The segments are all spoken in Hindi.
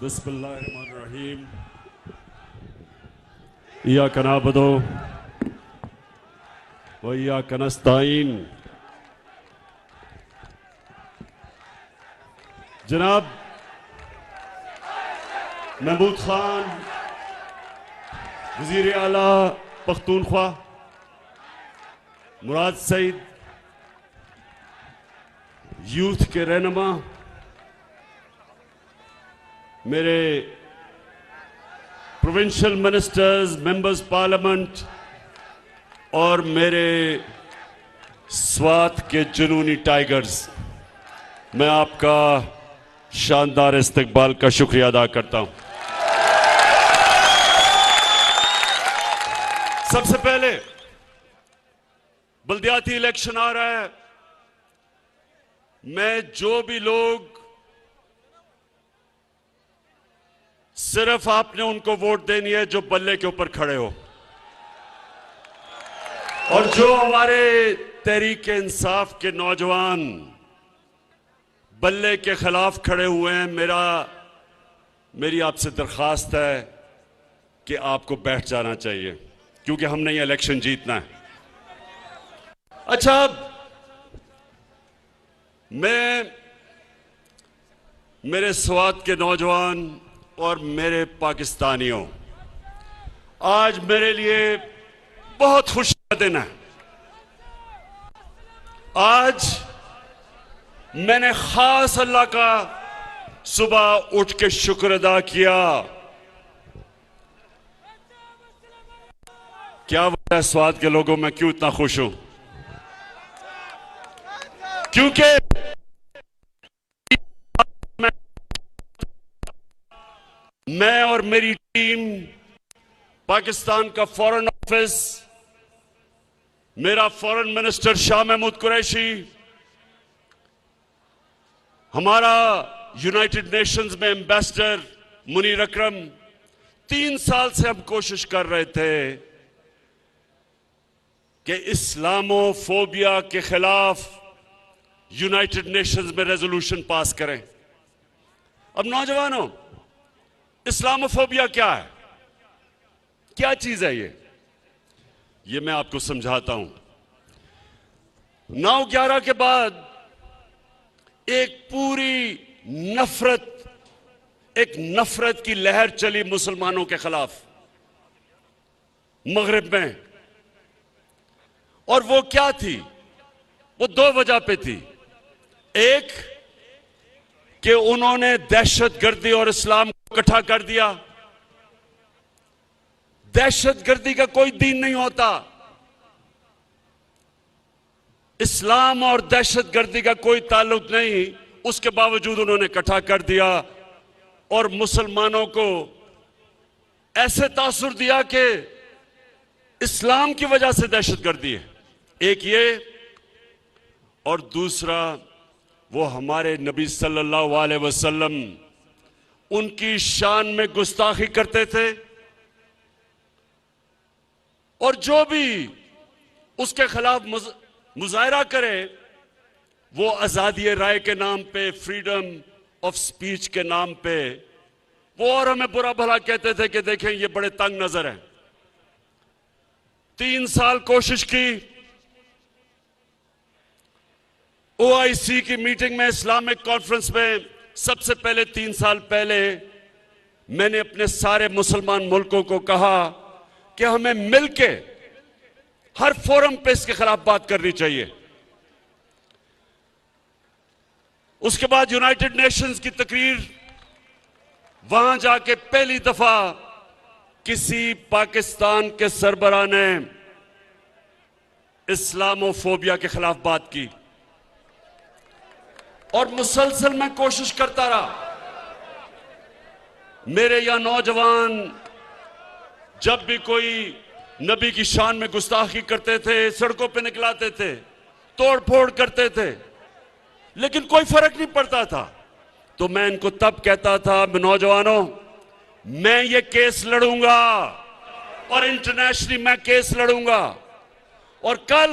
बिस्मिल्लाहिर्रहमानिर्रहीम। इय्याका नअबुदु व इय्याका नस्तईन। जनाब महमूद खान वज़ीर आला पख्तूनख्वा, मुराद सईद यूथ के रहनुमा, मेरे प्रोविंशियल मिनिस्टर्स, मेंबर्स पार्लियामेंट और मेरे स्वात के जुनूनी टाइगर्स, मैं आपका शानदार इस्तकबाल का शुक्रिया अदा करता हूं। सबसे पहले बल्दियाती इलेक्शन आ रहा है। मैं जो भी लोग सिर्फ आपने उनको वोट देनी है जो बल्ले के ऊपर खड़े हो, और जो हमारे तहरीक इंसाफ के नौजवान बल्ले के खिलाफ खड़े हुए हैं, मेरी आपसे दरखास्त है कि आपको बैठ जाना चाहिए, क्योंकि हमने ये इलेक्शन जीतना है। अच्छा, मैं मेरे स्वात के नौजवान और मेरे पाकिस्तानियों, आज मेरे लिए बहुत खुशी का दिन है। आज मैंने खास अल्लाह का सुबह उठ के शुक्र अदा किया। क्या वजह है स्वाद के लोगों में क्यों इतना खुश हूं? क्योंकि मैं और मेरी टीम, पाकिस्तान का फॉरेन ऑफिस, मेरा फॉरेन मिनिस्टर शाह महमूद कुरैशी, हमारा यूनाइटेड नेशंस में एम्बेसडर मुनीर अकरम, 3 साल से हम कोशिश कर रहे थे कि इस्लामोफोबिया के खिलाफ यूनाइटेड नेशंस में रेजोल्यूशन पास करें। अब नौजवानों, इस्लामोफोबिया क्या है? क्या चीज है ये मैं आपको समझाता हूं। 9/11 के बाद एक पूरी नफरत की लहर चली मुसलमानों के खिलाफ मगरिब में, और वो क्या थी? वो 2 वजह पे थी। एक कि उन्होंने दहशतगर्दी और इस्लाम को इकट्ठा कर दिया। दहशतगर्दी का कोई दीन नहीं होता, इस्लाम और दहशतगर्दी का कोई ताल्लुक नहीं, उसके बावजूद उन्होंने इकट्ठा कर दिया और मुसलमानों को ऐसे तासुर दिया कि इस्लाम की वजह से दहशतगर्दी है। एक ये, और दूसरा वो हमारे नबी सल्लल्लाहु अलैहि वसल्लम, उनकी शान में गुस्ताखी करते थे, और जो भी उसके खिलाफ मुजाहरा करे वो आजादी राय के नाम पे, फ्रीडम ऑफ स्पीच के नाम पे, वो और हमें बुरा भला कहते थे कि देखें ये बड़े तंग नजर हैं। 3 साल कोशिश की। OIC की मीटिंग में, इस्लामिक कॉन्फ्रेंस में, सबसे पहले 3 साल पहले मैंने अपने सारे मुसलमान मुल्कों को कहा कि हमें मिलके हर फोरम पे इसके खिलाफ बात करनी चाहिए। उसके बाद यूनाइटेड नेशंस की तकरीर, वहां जाके पहली दफा किसी पाकिस्तान के सरबराह ने इस्लामोफोबिया के खिलाफ बात की, और मुसलसल मैं कोशिश करता रहा। मेरे यहां नौजवान जब भी कोई नबी की शान में गुस्ताखी करते थे, सड़कों पे निकलाते थे, तोड़ फोड़ करते थे, लेकिन कोई फर्क नहीं पड़ता था। तो मैं इनको तब कहता था, नौजवानों, मैं ये केस लड़ूंगा और इंटरनेशनली मैं केस लड़ूंगा। और कल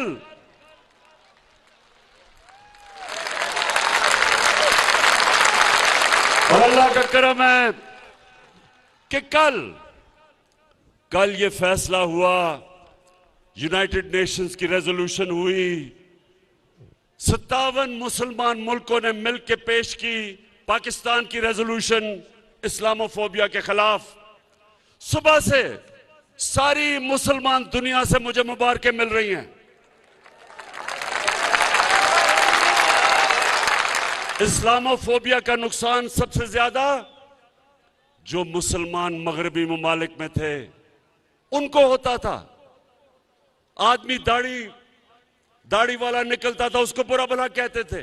और अल्लाह का करम है, कि कल ये फैसला हुआ, यूनाइटेड नेशंस की रेजोल्यूशन हुई, 57 मुसलमान मुल्कों ने मिलकर पेश की पाकिस्तान की रेजोल्यूशन इस्लामोफोबिया के खिलाफ। सुबह से सारी मुसलमान दुनिया से मुझे मुबारकें मिल रही हैं। इस्लामोफोबिया का नुकसान सबसे ज्यादा जो मुसलमान मगरबी ममालिक में थे उनको होता था। आदमी दाढ़ी वाला निकलता था, उसको बुरा भला कहते थे।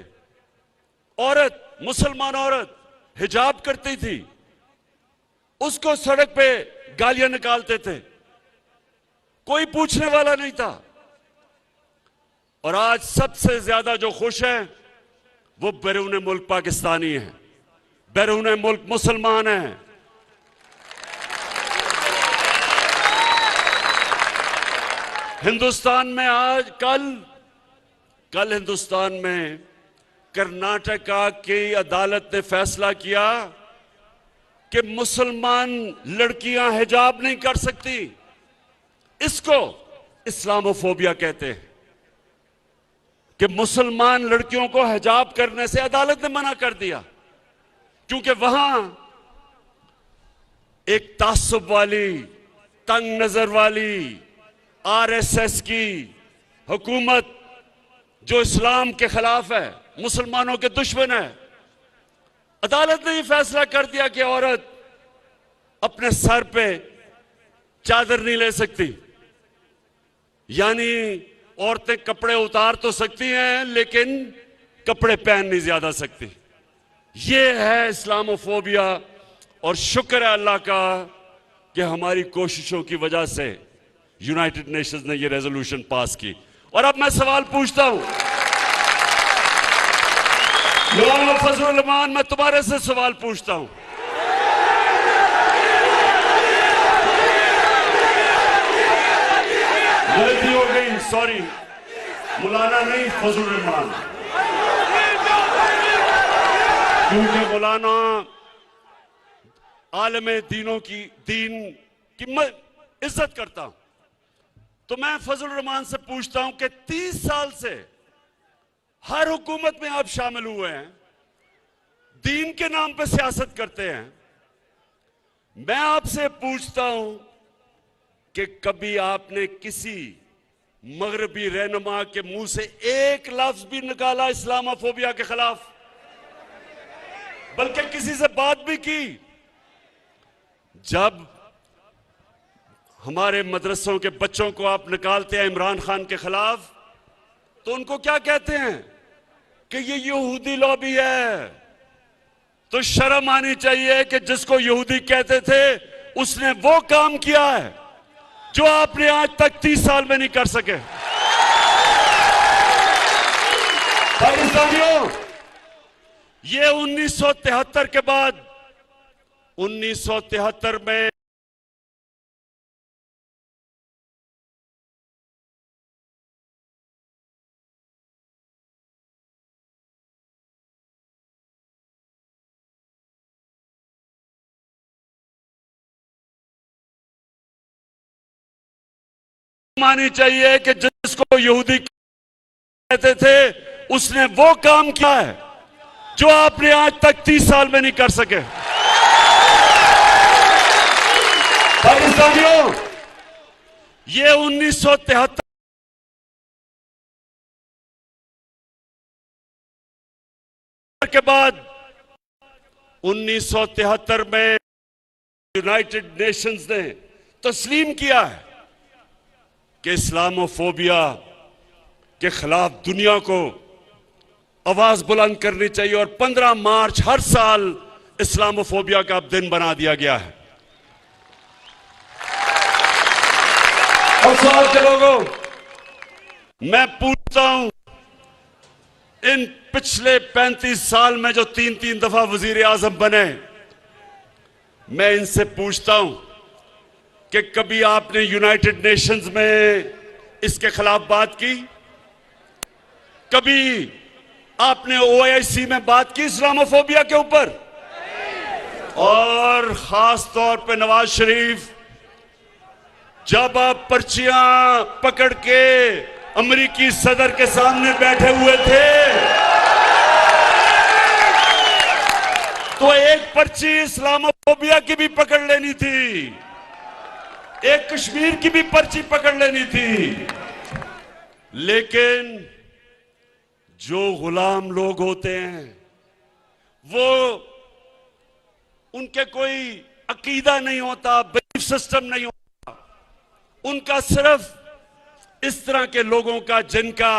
औरत, मुसलमान औरत हिजाब करती थी, उसको सड़क पे गालियां निकालते थे, कोई पूछने वाला नहीं था। और आज सबसे ज्यादा जो खुश हैं वो बैरून मुल्क पाकिस्तानी हैं, बैरून मुल्क मुसलमान हैं। हिंदुस्तान में आज कल हिंदुस्तान में कर्नाटका की अदालत ने फैसला किया कि मुसलमान लड़कियां हिजाब नहीं कर सकती। इसको इस्लामोफोबिया कहते हैं कि मुसलमान लड़कियों को हिजाब करने से अदालत ने मना कर दिया, क्योंकि वहां एक तासुब वाली, तंग नजर वाली आरएसएस की हुकूमत जो इस्लाम के खिलाफ है, मुसलमानों के दुश्मन है। अदालत ने यह फैसला कर दिया कि औरत अपने सर पे चादर नहीं ले सकती, यानी औरतें कपड़े उतार तो सकती हैं लेकिन कपड़े पहन नहीं ज्यादा सकती। यह है इस्लामोफोबिया। और शुक्र है अल्लाह का कि हमारी कोशिशों की वजह से यूनाइटेड नेशंस ने यह रेजोल्यूशन पास की। और अब मैं सवाल पूछता हूं, मौलाना फजलुर रहमान, मैं तुम्हारे से सवाल पूछता हूं, गलती हो गई, सॉरी, मौलाना नहीं फजलुर रहमान, क्योंकि मौलाना आलमे दीन की मैं इज्जत करता हूं। तो मैं फजलुर रहमान से पूछता हूं कि 30 साल से हर हुकूमत में आप शामिल हुए हैं, दीन के नाम पे सियासत करते हैं। मैं आपसे पूछता हूं कि कभी आपने किसी मगरबी रहनुमा के मुंह से एक लफ्ज भी निकाला इस्लामोफोबिया के खिलाफ, बल्कि किसी से बात भी की? जब हमारे मदरसों के बच्चों को आप निकालते हैं इमरान खान के खिलाफ, तो उनको क्या कहते हैं कि ये यहूदी लॉबी है। तो शर्म आनी चाहिए कि जिसको यहूदी कहते थे उसने वो काम किया है जो आपने आज तक 30 साल में नहीं कर सके। पाकिस्तानियों, ये 1973 के बाद 1973 में मानी चाहिए कि जिसको यहूदी कहते थे उसने वो काम किया है जो आपने आज तक 30 साल में नहीं कर सके। पाकिस्तानियों, ये 1973 के बाद 1973 में यूनाइटेड नेशंस ने तस्लीम किया है कि इस्लामोफोबिया के खिलाफ दुनिया को आवाज बुलंद करनी चाहिए। और 15 मार्च हर साल इस्लामोफोबिया का दिन बना दिया गया है। और साल के लोगों, मैं पूछता हूं, इन पिछले 35 साल में जो 3-3 दफा वजीर आजम बने, मैं इनसे पूछता हूं कि कभी आपने यूनाइटेड नेशंस में इसके खिलाफ बात की? कभी आपने ओआईसी में बात की इस्लामोफोबिया के ऊपर? और खास तौर पे नवाज शरीफ, जब आप पर्चियां पकड़ के अमेरिकी सदर के सामने बैठे हुए थे तो एक पर्ची इस्लामोफोबिया की भी पकड़ लेनी थी, एक कश्मीर की भी पर्ची पकड़ लेनी थी। लेकिन जो गुलाम लोग होते हैं वो, उनके कोई अकीदा नहीं होता, बिलीफ सिस्टम नहीं होता, उनका सिर्फ इस तरह के लोगों का जिनका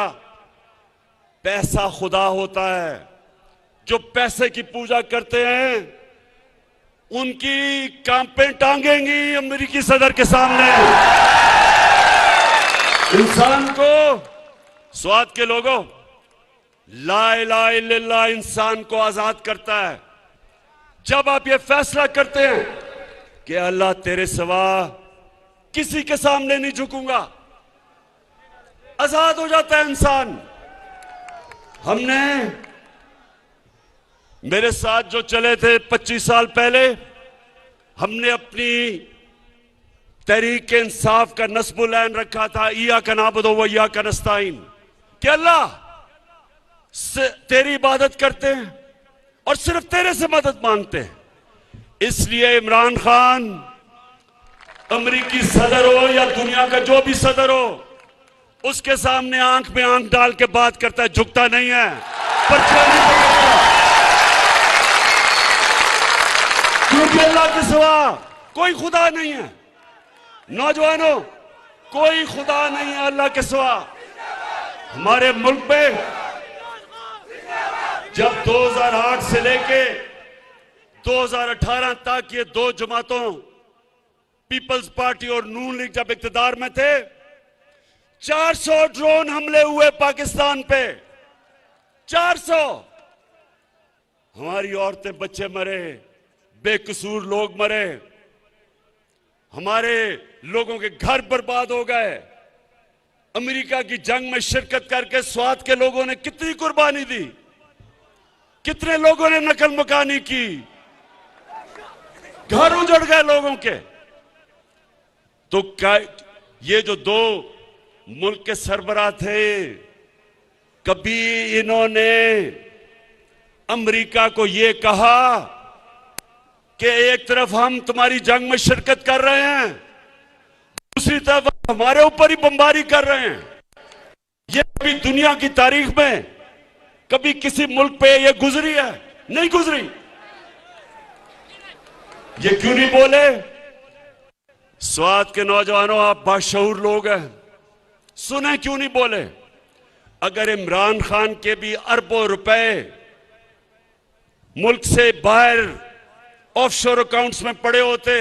पैसा खुदा होता है, जो पैसे की पूजा करते हैं, उनकी कांपें टांगेंगी अमेरिकी सदर के सामने। इंसान को, स्वाद के लोगों, ला इलाहा इल्लल्लाह इंसान को आजाद करता है। जब आप ये फैसला करते हैं कि अल्लाह तेरे सिवा किसी के सामने नहीं झुकूंगा, आजाद हो जाता है इंसान। हमने, मेरे साथ जो चले थे 25 साल पहले, हमने अपनी तहरीक इंसाफ का नस्बुल ऐन रखा था, इय्याका नअबुदु व इय्याका नस्तईन, कि अल्लाह तेरी इबादत करते हैं और सिर्फ तेरे से मदद मांगते हैं। इसलिए इमरान खान अमेरिकी सदर हो या दुनिया का जो भी सदर हो, उसके सामने आंख में आंख डाल के बात करता है, झुकता नहीं है, पर्चा नहीं पकड़ता। क्योंकि अल्लाह के सिवा कोई खुदा नहीं है। नौजवानों, कोई खुदा नहीं है अल्लाह के सिवा। हमारे मुल्क में जब 2008 से लेके 2018 तक ये दो जमातों, पीपल्स पार्टी और नून लीग जब इक्तदार में थे, 400 ड्रोन हमले हुए पाकिस्तान पे, 400। हमारी औरतें बच्चे मरे, बेकसूर लोग मरे, हमारे लोगों के घर बर्बाद हो गए। अमेरिका की जंग में शिरकत करके स्वात के लोगों ने कितनी कुर्बानी दी, कितने लोगों ने नकल मकानी की, घर उजड़ गए लोगों के। तो क्या ये जो दो मुल्क के सरबराह थे, कभी इन्होंने अमेरिका को ये कहा कि एक तरफ हम तुम्हारी जंग में शिरकत कर रहे हैं, दूसरी तरफ हमारे ऊपर ही बमबारी कर रहे हैं? ये कभी दुनिया की तारीख में कभी किसी मुल्क पे ये गुजरी है? नहीं गुजरी। ये क्यों नहीं बोले? स्वात के नौजवानों, आप बाशऊर लोग हैं, सुने क्यों नहीं बोले? अगर इमरान खान के भी अरबों रुपए मुल्क से बाहर ऑफशोर अकाउंट्स में पड़े होते,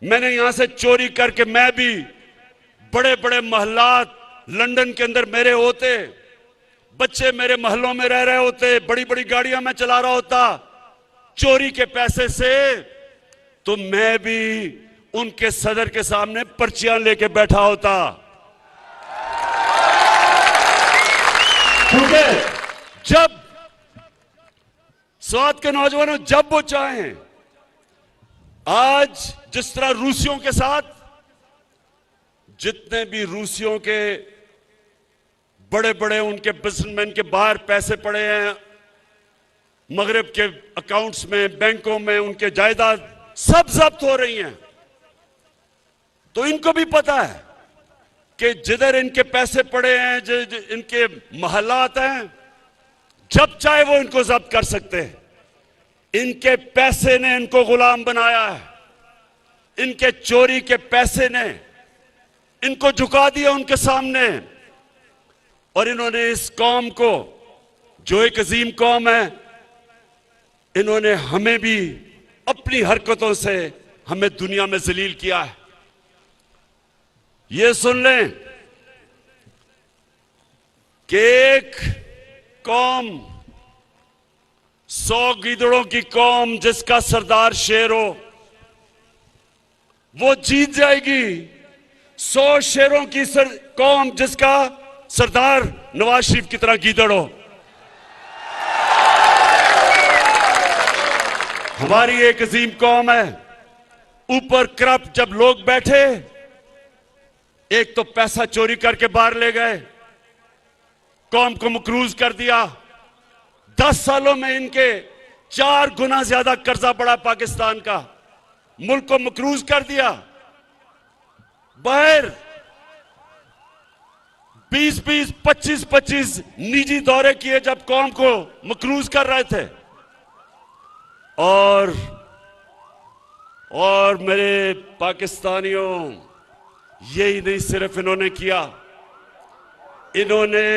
मैंने यहां से चोरी करके, मैं भी बड़े बड़े महल्लात लंदन के अंदर मेरे होते, बच्चे मेरे महलों में रह रहे होते, बड़ी बड़ी गाड़ियां मैं चला रहा होता चोरी के पैसे से, तो मैं भी उनके सदर के सामने पर्चियां लेके बैठा होता। क्योंकि जब स्वात के नौजवानों, जब वो चाहें, आज जिस तरह रूसियों के साथ, जितने भी रूसियों के बड़े बड़े उनके बिजनेसमैन के बाहर पैसे पड़े हैं, मगरिब के अकाउंट्स में, बैंकों में, उनके जायदाद सब जब्त हो रही हैं। तो इनको भी पता है कि जिधर इनके पैसे पड़े हैं, इनके महलात हैं, जब चाहे वो इनको जब्त कर सकते हैं। इनके पैसे ने इनको गुलाम बनाया है, इनके चोरी के पैसे ने इनको झुका दिया उनके सामने। और इन्होंने इस कौम को, जो एक अजीम कौम है, इन्होंने हमें भी अपनी हरकतों से हमें दुनिया में जलील किया है। ये सुन लें कि एक कौम, 100 गीदड़ों की कौम जिसका सरदार शेर हो, वो जीत जाएगी। 100 शेरों की कौम जिसका सरदार नवाज शरीफ की तरह गीदड़ हो। हमारी एक अजीम कौम है, ऊपर करप्ट जब लोग बैठे, एक तो पैसा चोरी करके बाहर ले गए, कौम को मकरूज कर दिया। 10 सालों में इनके 4 गुना ज्यादा कर्जा पड़ा पाकिस्तान का, मुल्क को मकरूज कर दिया। बाहर 20-20, 25-25 निजी दौरे किए जब कौम को मकरूज कर रहे थे। और मेरे पाकिस्तानियों, यही नहीं सिर्फ इन्होंने किया, इन्होंने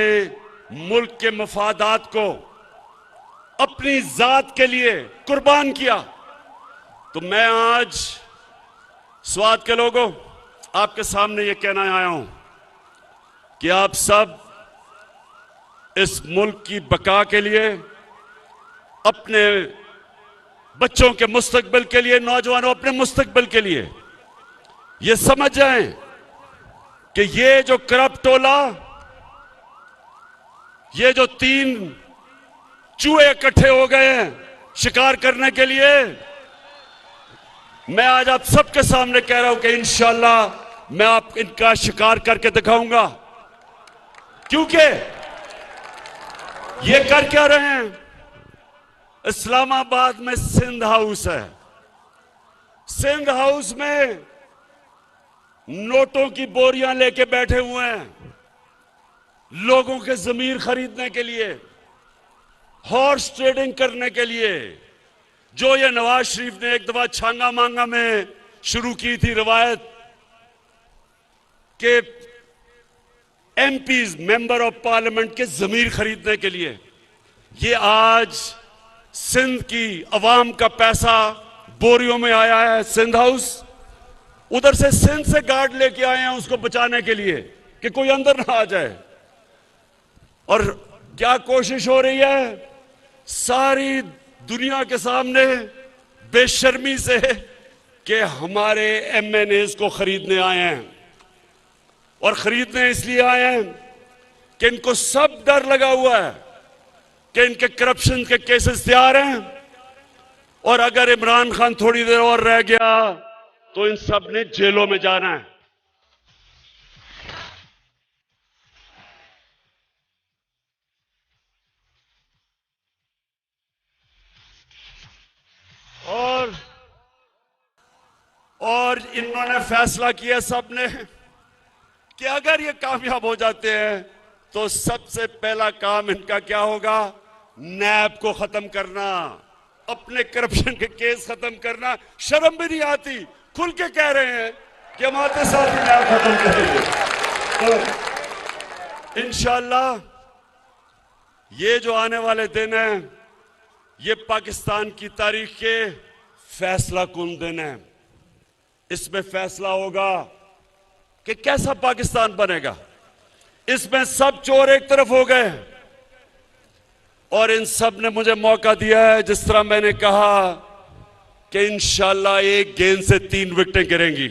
मुल्क के मफादात को अपनी जात के लिए कुर्बान किया। तो मैं आज स्वात के लोगों आपके सामने ये कहना आया हूं कि आप सब इस मुल्क की बका के लिए, अपने बच्चों के मुस्तकबिल के लिए, नौजवानों अपने मुस्तकबिल के लिए ये समझ जाएं कि ये जो करप्ट टोला, ये जो 3 चूहे इकट्ठे हो गए हैं शिकार करने के लिए, मैं आज आप सबके सामने कह रहा हूं कि इंशाअल्लाह मैं आप इनका शिकार करके दिखाऊंगा। क्योंकि ये कर क्या रहे हैं? इस्लामाबाद में सिंध हाउस है, सिंध हाउस में नोटों की बोरियां लेके बैठे हुए हैं लोगों के जमीर खरीदने के लिए, हॉर्स ट्रेडिंग करने के लिए, जो ये नवाज शरीफ ने एक दफा छांगा मांगा में शुरू की थी रवायत के एमपीज, मेंबर ऑफ पार्लियामेंट के जमीर खरीदने के लिए। ये आज सिंध की अवाम का पैसा बोरियों में आया है सिंध हाउस, उधर से सिंध से गार्ड लेके आए हैं उसको बचाने के लिए कि कोई अंदर ना आ जाए। और क्या कोशिश हो रही है? सारी दुनिया के सामने बेशर्मी से कि हमारे एमएनएस को खरीदने आए हैं, और खरीदने इसलिए आए हैं कि इनको सब डर लगा हुआ है कि इनके करप्शन के केसेस तैयार हैं, और अगर इमरान खान थोड़ी देर और रह गया तो इन सब ने जेलों में जाना है। और इन्होंने फैसला किया सबने कि अगर ये कामयाब हो जाते हैं तो सबसे पहला काम इनका क्या होगा? नैब को खत्म करना, अपने करप्शन के केस खत्म करना। शर्म भी नहीं आती, खुल के कह रहे हैं कि हम आते साथ ही नैब खत्म करेंगे। तो इंशाअल्लाह ये जो आने वाले दिन हैं, ये पाकिस्तान की तारीख के फैसला कुन दिन है। इसमें फैसला होगा कि कैसा पाकिस्तान बनेगा। इसमें सब चोर एक तरफ हो गए और इन सब ने मुझे मौका दिया है, जिस तरह मैंने कहा कि इंशाअल्लाह एक गेंद से 3 विकेटें गिरेंगी।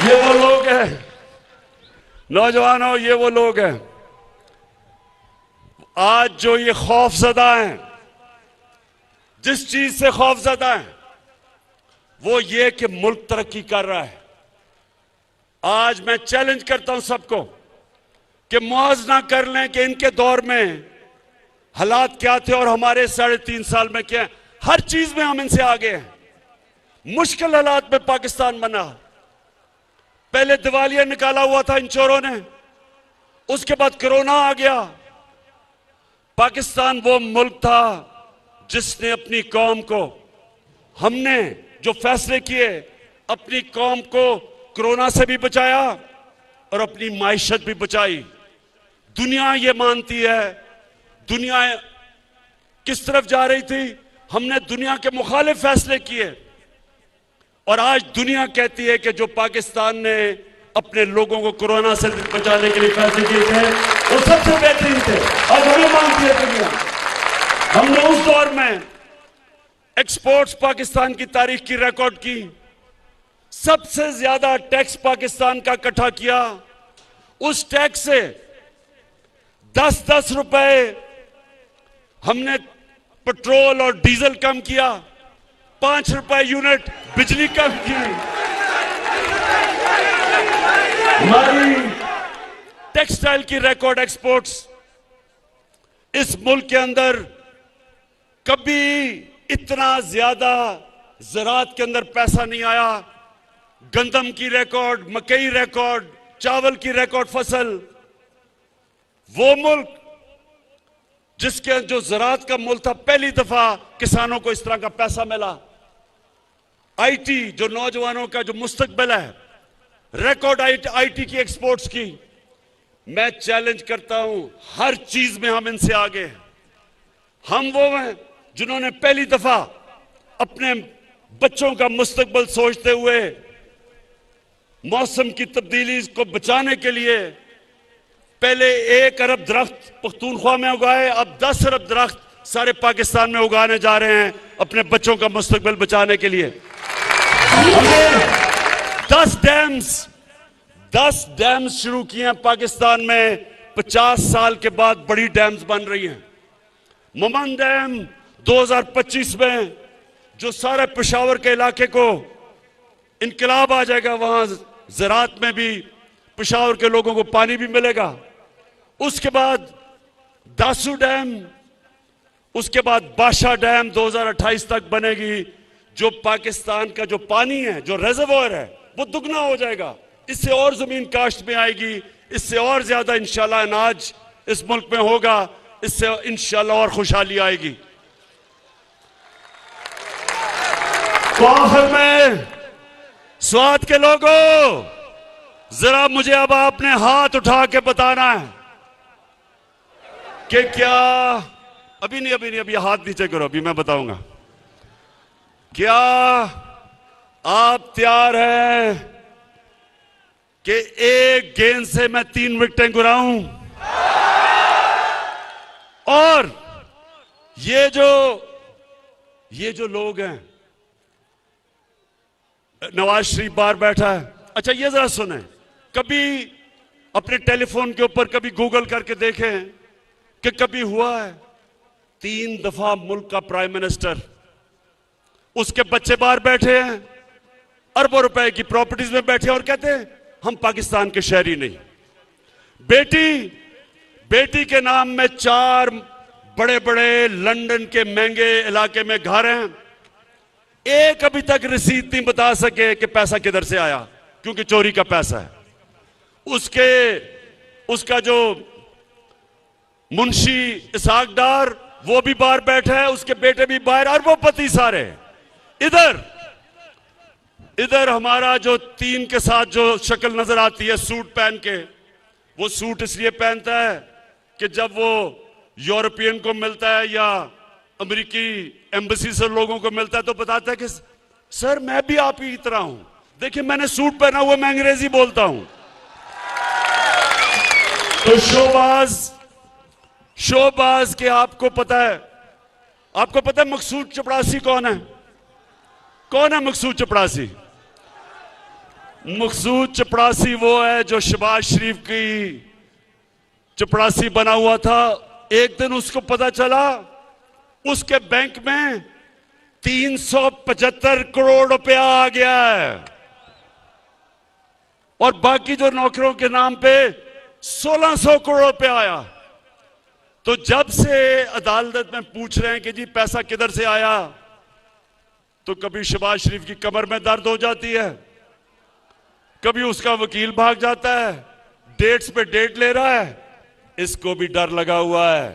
ये वो लोग हैं नौजवानों, ये वो लोग हैं आज जो ये खौफजदा हैं, जिस चीज से खौफजदा हैं वो ये कि मुल्क तरक्की कर रहा है। आज मैं चैलेंज करता हूं सबको कि मुआवजा कर लें कि इनके दौर में हालात क्या थे और हमारे 3.5 साल में क्या है। हर चीज में हम इनसे आगे हैं। मुश्किल हालात में पाकिस्तान बना, पहले दिवालिया निकाला हुआ था इन चोरों ने, उसके बाद कोरोना आ गया। पाकिस्तान वो मुल्क था जिसने अपनी कौम को, हमने जो फैसले किए, अपनी कौम को कोरोना से भी बचाया और अपनी माइशत भी बचाई। दुनिया ये मानती है, दुनिया किस तरफ जा रही थी, हमने दुनिया के मुखालिफ फैसले किए और आज दुनिया कहती है कि जो पाकिस्तान ने अपने लोगों को कोरोना से बचाने के लिए फैसले किए थे वो सबसे बेहतरीन थे। आज हमें मानती है दुनिया। हमने उस दौर में एक्सपोर्ट्स पाकिस्तान की तारीख की रिकॉर्ड की, सबसे ज्यादा टैक्स पाकिस्तान का इकट्ठा किया। उस टैक्स से 10-10 रुपए हमने पेट्रोल और डीजल कम किया, 5 रुपए यूनिट बिजली कम की। हमारी टेक्सटाइल की रिकॉर्ड एक्सपोर्ट्स, इस मुल्क के अंदर कभी इतना ज्यादा ज़राअत के अंदर पैसा नहीं आया। गंदम की रिकॉर्ड, मकई रिकॉर्ड, चावल की रिकॉर्ड फसल। वो मुल्क जिसके जो ज़राअत का मुल्क था, पहली दफा किसानों को इस तरह का पैसा मिला। आईटी, जो नौजवानों का जो मुस्तकबिल है, रिकॉर्ड आईटी की एक्सपोर्ट्स की। मैं चैलेंज करता हूं, हर चीज में हम इनसे आगे हैं। हम वो हैं जिन्होंने पहली दफा अपने बच्चों का मुस्तकबिल सोचते हुए मौसम की तब्दीली को बचाने के लिए पहले 1 अरब दरख्त पख्तूनख्वा में उगाए, अब 10 अरब दरख्त सारे पाकिस्तान में उगाने जा रहे हैं अपने बच्चों का मुस्तकबिल बचाने के लिए। 10 डैम्स शुरू किए हैं पाकिस्तान में। 50 साल के बाद बड़ी डैम्स बन रही हैं। ममन डैम 2025 में, जो सारे पेशावर के इलाके को इनकलाब आ जाएगा, वहां ज़राअत में भी पेशावर के लोगों को पानी भी मिलेगा। उसके बाद दासू डैम, उसके बाद बादशाह डैम 2028 तक बनेगी। जो पाकिस्तान का जो पानी है, जो रिजर्वोयर है, वो दुगना हो जाएगा। इससे और जमीन काश्त में आएगी, इससे और ज्यादा इंशाल्लाह अनाज इस मुल्क में होगा, इससे इंशाल्लाह और खुशहाली आएगी। तो आखिर में स्वाद के लोगों, जरा मुझे अब आपने हाथ उठा के बताना है कि क्या, अभी हाथ नीचे करो, अभी मैं बताऊंगा। क्या आप तैयार हैं कि एक गेंद से मैं 3 विकेटें गिराऊं? और ये जो लोग हैं, नवाज शरीफ बाहर बैठा है। अच्छा, ये जरा सुने, कभी अपने टेलीफोन के ऊपर कभी गूगल करके देखें कि कभी हुआ है 3 दफा मुल्क का प्राइम मिनिस्टर, उसके बच्चे बाहर बैठे हैं, अरबों रुपए की प्रॉपर्टीज में बैठे हैं और कहते हैं हम पाकिस्तान के शहरी नहीं। बेटी के नाम में 4 बड़े बड़े लंदन के महंगे इलाके में घर हैं। एक अभी तक रसीद नहीं बता सके कि पैसा किधर से आया, क्योंकि चोरी का पैसा है। उसका जो मुंशी इसाक डार, वो भी बाहर बैठा है, उसके बेटे भी बाहर, अरबोपति सारे। इधर हमारा जो 3 के साथ जो शक्ल नजर आती है सूट पहन के, वो सूट इसलिए पहनता है कि जब वो यूरोपियन को मिलता है या अमेरिकी एम्बेसी से लोगों को मिलता है तो बताता है कि सर मैं भी आप ही की तरह हूं, देखिए मैंने सूट पहना हुआ, मैं अंग्रेजी बोलता हूं। तो शोबाज के आपको पता है मकसूद चपड़ासी कौन है? कौन है मकसूद चपड़ासी? मकसूद चपड़ासी वो है जो शहबाज शरीफ की चपड़ासी बना हुआ था। एक दिन उसको पता चला उसके बैंक में 375 करोड़ रुपया आ गया है और बाकी जो नौकरों के नाम पे 1600 करोड़ रुपया आया। तो जब से अदालत में पूछ रहे हैं कि जी पैसा किधर से आया, तो कभी शहबाज शरीफ की कमर में दर्द हो जाती है, कभी उसका वकील भाग जाता है, डेट्स पे डेट ले रहा है। इसको भी डर लगा हुआ है,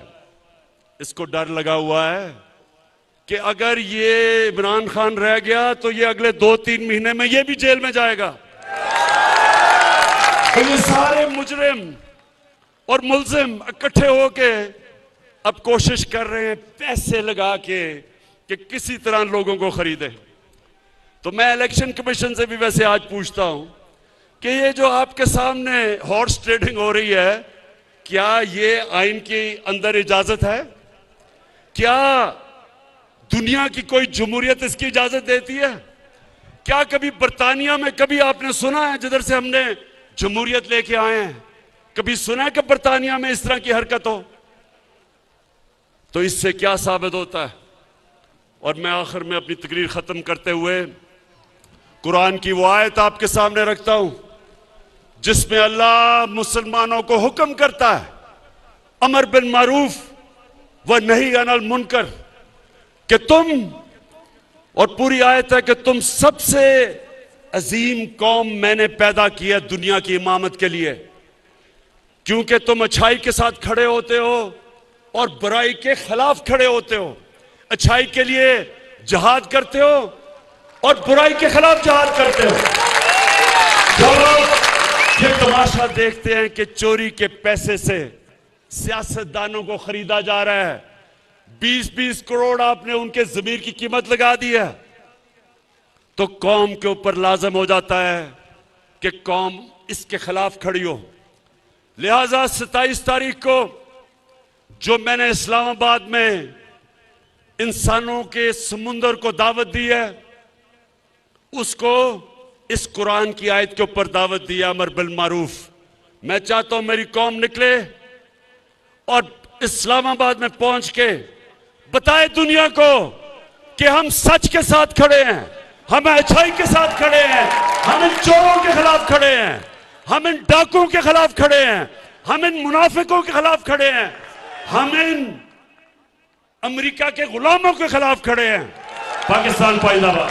कि अगर ये इमरान खान रह गया तो ये अगले 2-3 महीने में ये भी जेल में जाएगा। तो ये सारे मुजरिम और मुल्जिम इकट्ठे होके अब कोशिश कर रहे हैं पैसे लगा के कि किसी तरह लोगों को खरीदे। तो मैं इलेक्शन कमीशन से भी वैसे आज पूछता हूं कि ये जो आपके सामने हॉर्स ट्रेडिंग हो रही है, क्या ये आइन के अंदर इजाजत है? क्या दुनिया की कोई जमहूरियत इसकी इजाजत देती है? क्या कभी बर्तानिया में कभी आपने सुना है, जिधर से हमने जमहूरियत लेके आए हैं, कभी सुना है कि बर्तानिया में इस तरह की हरकत हो? तो इससे क्या साबित होता है? और मैं आखिर में अपनी तकरीर ख़त्म करते हुए कुरान की वो आयत आपके सामने रखता हूं जिसमें अल्लाह मुसलमानों को हुक्म करता है अमर बिन मारूफ व नही अनिल मुनकर कि तुम, और पूरी आयत है कि तुम सबसे अजीम कौम मैंने पैदा किया दुनिया की इमामत के लिए, क्योंकि तुम अच्छाई के साथ खड़े होते हो और बुराई के खिलाफ खड़े होते हो, अच्छाई के लिए जहाद करते हो और बुराई के खिलाफ जहाद करते हो। जो लोग ये तमाशा देखते हैं कि चोरी के पैसे से सियासतदानों को खरीदा जा रहा है, 20-20 करोड़ आपने उनके जमीर की कीमत लगा दी है, तो कौम के ऊपर लाजम हो जाता है कि कौम इसके खिलाफ खड़ी हो। लिहाजा 27 तारीख को जो मैंने इस्लामाबाद में इंसानों के समुंदर को दावत दी है, उसको इस कुरान की आयत के ऊपर दावत दी है, अमर बिल मारूफ। मैं चाहता हूं मेरी कौम निकले और इस्लामाबाद में पहुंच के बताए दुनिया को कि हम सच के साथ खड़े हैं, हम अच्छाई के साथ खड़े हैं, हम इन चोरों के खिलाफ खड़े हैं, हम इन डाकुओं के खिलाफ खड़े हैं, हम इन मुनाफिकों के खिलाफ खड़े हैं, हम इन अमेरिका के गुलामों के खिलाफ खड़े हैं। पाकिस्तान जिंदाबाद।